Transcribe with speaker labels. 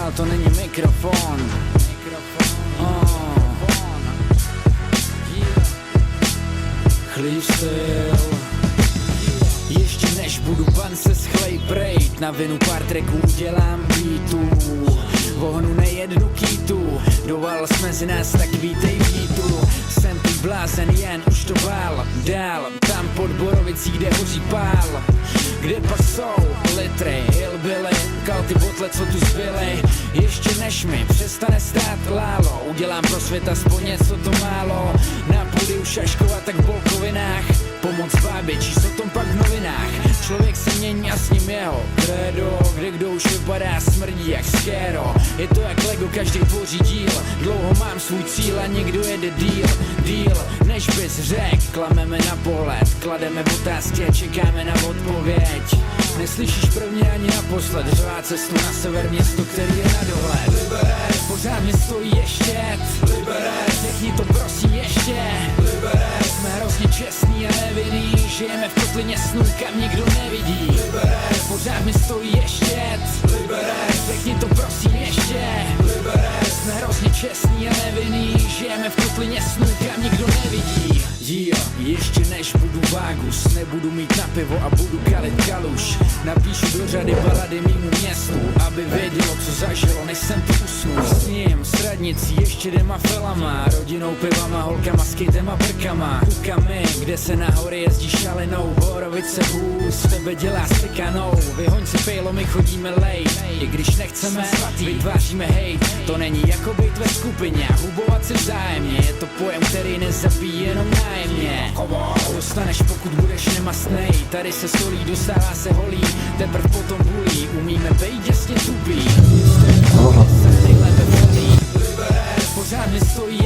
Speaker 1: dál, to není mikrofon. Chlístil. Ještě než budu pan se schlej prejt, na vinu pár tracků udělám beatů. Vohnu nejednu kýtu, doval jsme z nás, tak vítej vítu. Jsem ty blázen jen, už to vál. Dál, tam pod Borovicí, kde hoří pál. Kde pak jsou litry, hillbilly, kalty botle, co tu zbyly. Ještě než mi přestane stát lálo, udělám pro svět aspoň něco to málo. Na půdy u šaškova, tak v Bolkovinách. Pomoc bábě, číst o tom pak v novinách. Člověk se mění a s ním jeho kredo, kde kdo už vypadá smrdí jak skéro. Je to jak Lego, každý tvoří díl. Dlouho mám svůj cíl a někdo jede díl, než bys řek. Klameme na pohled, klademe otázky a čekáme na odpověď. Neslyšíš prvně ani naposled, řvá cestu na sever, město, který je na dohled. Liberec, pořád mě stojí ještě. Liberec, řekni to prosím ještě. Liberec, jsme hrozně čestní a nevinný, žijeme v kotlině snů, kam nikdo nevidí. Liberec, pořád mi stojí ještě. Liberec, řekni to prosím ještě. Liberec, jsme hrozně čestní a nevinný, žijeme v kotlině snů, kam nikdo nevidí. Ještě než budu vágus, nebudu mít na pivo a budu kalit kaluš. Napíšu do řady balady mýmu městu, aby vědělo, co zažilo, než jsem tu usnul. S ním, s radnicí, ještě jdema felama, rodinou, pivama, holkama, skatem a brkama. Kukami, kde se na hory jezdí šalenou, Borovice hůz, tebe dělá sekanou. Vyhoň si pejlo, my chodíme lejt, i když nechceme, vytváříme hejt. To není jako být ve skupině, hubovat si vzájemně, je to pojem, který nezabíjí jenom nájemně. Dostaneš, pokud budeš nemastnej, tady se solí, dostává se holí, teprv potom bulí, umíme bejt jasně tupý. Nejlépe velí, pořád mi stojí